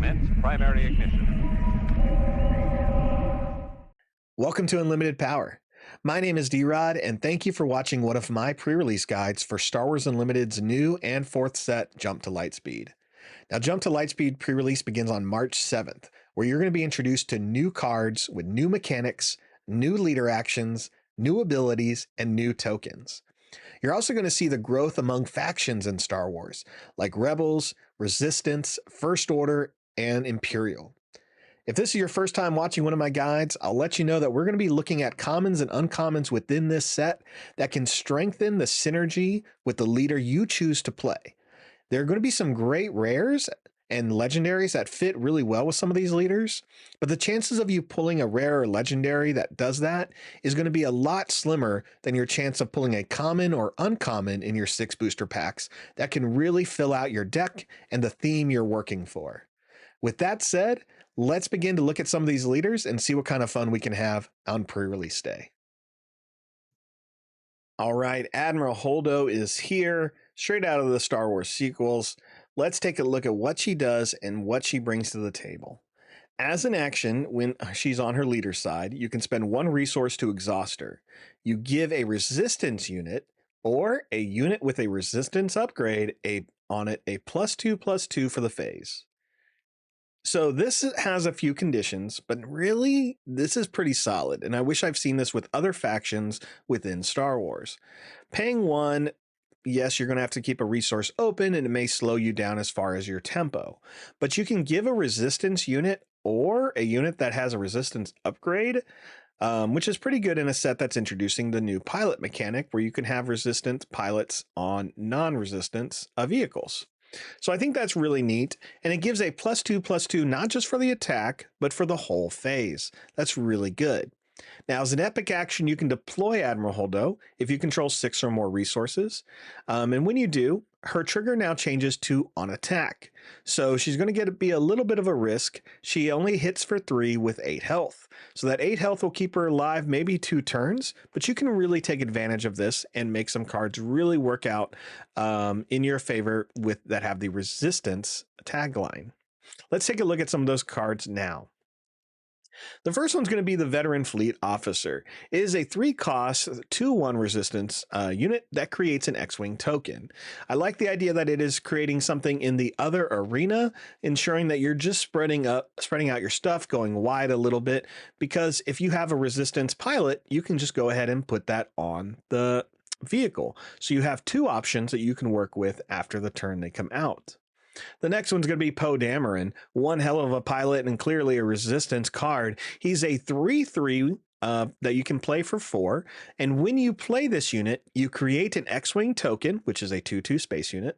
Commence primary ignition. Welcome to Unlimited Power. My name is D-Rod, and thank you for watching one of my pre-release guides for Star Wars Unlimited's new and fourth set, Jump to Lightspeed. Now, Jump to Lightspeed pre-release begins on March 7th, where you're going to be introduced to new cards with new mechanics, new leader actions, new abilities, and new tokens. You're also going to see the growth among factions in Star Wars, like Rebels, Resistance, First Order, and Imperial. If this is your first time watching one of my guides, I'll let you know that we're going to be looking at commons and uncommons within this set that can strengthen the synergy with the leader you choose to play. There are going to be some great rares and legendaries that fit really well with some of these leaders, but the chances of you pulling a rare or legendary that does that is going to be a lot slimmer than your chance of pulling a common or uncommon in your 6 booster packs that can really fill out your deck and the theme you're working for. With that said, let's begin to look at some of these leaders and see what kind of fun we can have on pre-release day. All right, Admiral Holdo is here, straight out of the Star Wars sequels. Let's take a look at what she does and what she brings to the table. As an action, when she's on her leader side, you can spend 1 resource to exhaust her. You give a resistance unit or a unit with a resistance upgrade on it a +2/+2 for the phase. So this has a few conditions, but really this is pretty solid, and I wish I've seen this with other factions within Star Wars. Paying 1, yes, you're going to have to keep a resource open and it may slow you down as far as your tempo, but you can give a resistance unit or a unit that has a resistance upgrade, which is pretty good in a set that's introducing the new pilot mechanic where you can have resistance pilots on non-resistance vehicles. So I think that's really neat, and it gives a +2/+2 not just for the attack, but for the whole phase. That's really good. Now, as an epic action, you can deploy Admiral Holdo if you control 6 or more resources. And when you do, her trigger now changes to on attack. So she's going to be a little bit of a risk. She only hits for 3 with 8 health. So that 8 health will keep her alive maybe 2 turns, but you can really take advantage of this and make some cards really work out in your favor that have the resistance tagline. Let's take a look at some of those cards now. The first one's going to be the Veteran Fleet Officer. It is a 3-cost, 2/1 resistance unit that creates an X-Wing token. I like the idea that it is creating something in the other arena, ensuring that you're just spreading out your stuff, going wide a little bit, because if you have a resistance pilot, you can just go ahead and put that on the vehicle. So you have 2 options that you can work with after the turn they come out. The next one's going to be Poe Dameron, one hell of a pilot and clearly a resistance card. He's a 3/3 that you can play for 4. And when you play this unit, you create an X-Wing token, which is a 2/2 space unit,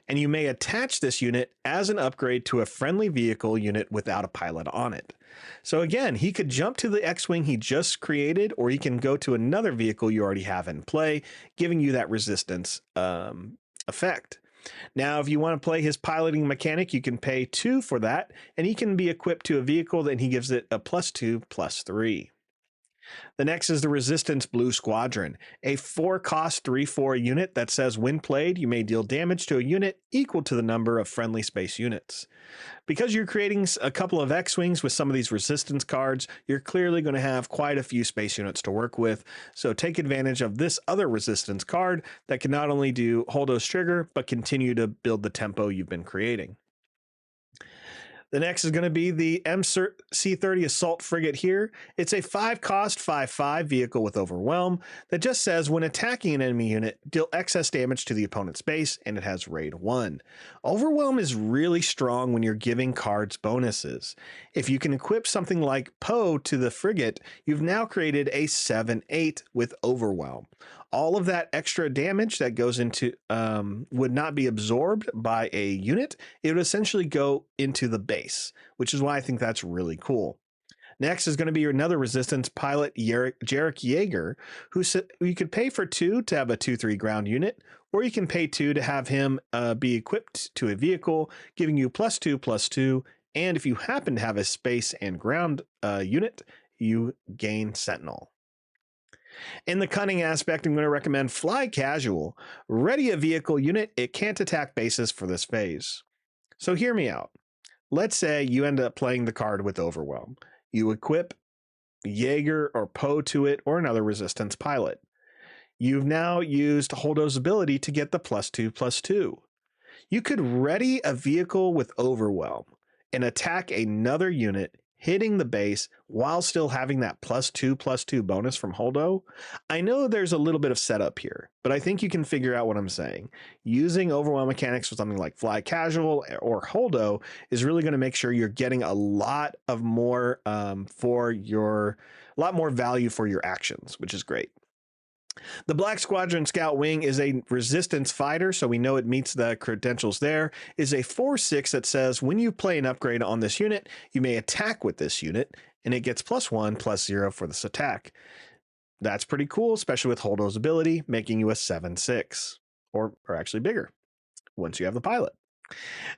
and you may attach this unit as an upgrade to a friendly vehicle unit without a pilot on it. So again, he could jump to the X-Wing he just created, or he can go to another vehicle you already have in play, giving you that resistance effect. Now, if you want to play his piloting mechanic, you can pay 2 for that, and he can be equipped to a vehicle, then he gives it a +2/+3. The next is the Resistance Blue Squadron, a 4-cost 3/4 unit that says when played, you may deal damage to a unit equal to the number of friendly space units. Because you're creating a couple of X-Wings with some of these resistance cards, you're clearly going to have quite a few space units to work with, so take advantage of this other resistance card that can not only do Holdo's trigger, but continue to build the tempo you've been creating. The next is going to be the MC-30 Assault Frigate here. It's a 5-cost 5/5 vehicle with Overwhelm that just says when attacking an enemy unit, deal excess damage to the opponent's base, and it has raid 1. Overwhelm is really strong when you're giving cards bonuses. If you can equip something like Poe to the frigate, you've now created a 7/8 with Overwhelm. All of that extra damage that goes into would not be absorbed by a unit. It would essentially go into the base, which is why I think that's really cool. Next is going to be another resistance pilot, Jarek Yeager, who you could pay for 2 to have a 2/3 ground unit, or you can pay 2 to have him be equipped to a vehicle, giving you +2/+2. And if you happen to have a space and ground unit, you gain Sentinel. In the cunning aspect, I'm going to recommend Fly Casual. Ready a vehicle unit, it can't attack bases for this phase. So hear me out. Let's say you end up playing the card with Overwhelm. You equip Jaeger or Poe to it, or another resistance pilot. You've now used Holdo's ability to get the +2/+2. You could ready a vehicle with Overwhelm and attack another unit, hitting the base while still having that +2/+2 bonus from Holdo. I know there's a little bit of setup here, but I think you can figure out what I'm saying. Using Overwhelm mechanics for something like Fly Casual or Holdo is really going to make sure you're getting a lot of more a lot more value for your actions, which is great. The Black Squadron Scout Wing is a resistance fighter, so we know it meets the credentials there. Is a 4/6 that says when you play an upgrade on this unit, you may attack with this unit, and it gets +1/+0 for this attack. That's pretty cool, especially with Holdo's ability, making you a 7/6, or actually bigger once you have the pilot.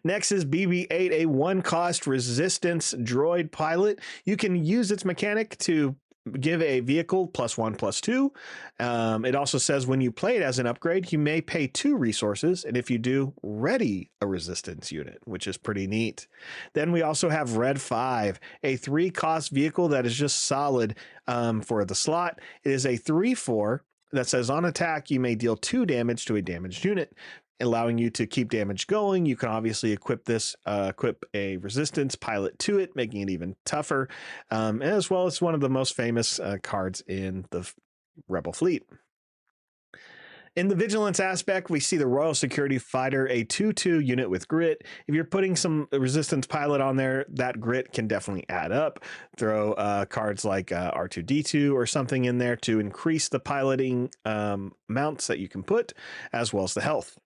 Next is BB-8, a 1-cost resistance droid pilot. You can use its mechanic to give a vehicle +1/+2. It also says when you play it as an upgrade, you may pay 2 resources, and if you do, ready a resistance unit, which is pretty neat. Then we also have Red 5, a 3-cost vehicle that is just solid for the slot. It is a 3/4 that says on attack, you may deal 2 damage to a damaged unit, allowing you to keep damage going. You can obviously equip a resistance pilot to it, making it even tougher, as well as one of the most famous cards in the Rebel fleet. In the vigilance aspect, we see the Royal Security Fighter, a 2/2 unit with grit. If you're putting some resistance pilot on there, that grit can definitely add up. Throw cards like R2-D2 or something in there to increase the piloting mounts that you can put, as well as the health.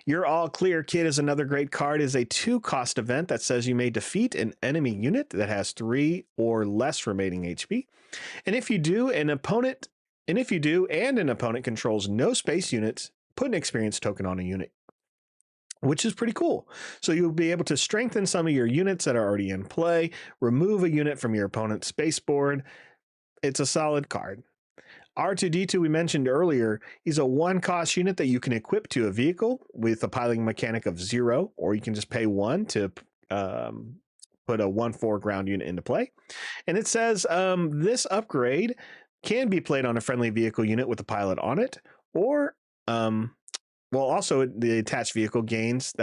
Your All Clear Kit is another great card. It is a 2-cost event that says you may defeat an enemy unit that has 3 or less remaining HP. And if you do, and an opponent controls no space units, put an experience token on a unit, which is pretty cool. So you'll be able to strengthen some of your units that are already in play, remove a unit from your opponent's space board. It's a solid card. R2-D2 we mentioned earlier is a 1-cost unit that you can equip to a vehicle with a piloting mechanic of 0, or you can just pay 1 to put a 1/4 ground unit into play. And it says this upgrade can be played on a friendly vehicle unit with a pilot on it, or also the attached vehicle gains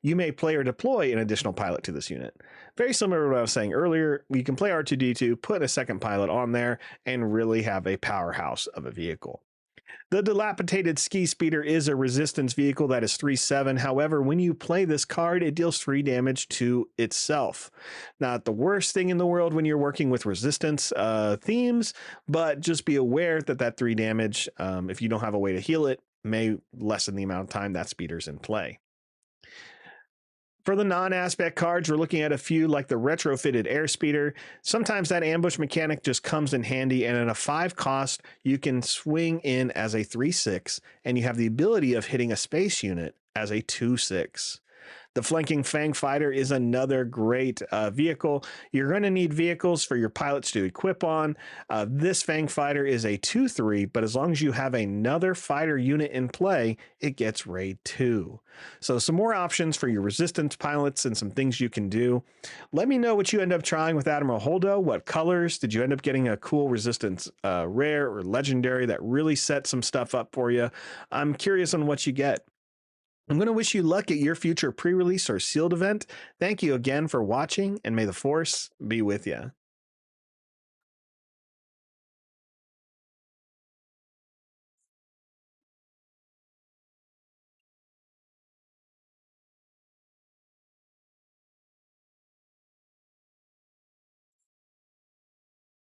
you may play or deploy an additional pilot to this unit. Very similar to what I was saying earlier. You can play R2-D2, put a second pilot on there, and really have a powerhouse of a vehicle. The Dilapidated Ski Speeder is a resistance vehicle that is 3/7. However, when you play this card, it deals 3 damage to itself. Not the worst thing in the world when you're working with resistance themes, but just be aware that 3 damage, if you don't have a way to heal it, may lessen the amount of time that speeder's in play. For the non-aspect cards, we're looking at a few like the retrofitted airspeeder. Sometimes that ambush mechanic just comes in handy, and at a 5-cost, you can swing in as a 3/6, and you have the ability of hitting a space unit as a 2/6. The Flanking Fang Fighter is another great vehicle. You're going to need vehicles for your pilots to equip on. This Fang Fighter is a 2/3, but as long as you have another fighter unit in play, it gets raid 2. So some more options for your resistance pilots and some things you can do. Let me know what you end up trying with Admiral Holdo. What colors? Did you end up getting a cool resistance rare or legendary that really set some stuff up for you? I'm curious on what you get. I'm going to wish you luck at your future pre-release or sealed event. Thank you again for watching, and may the Force be with you.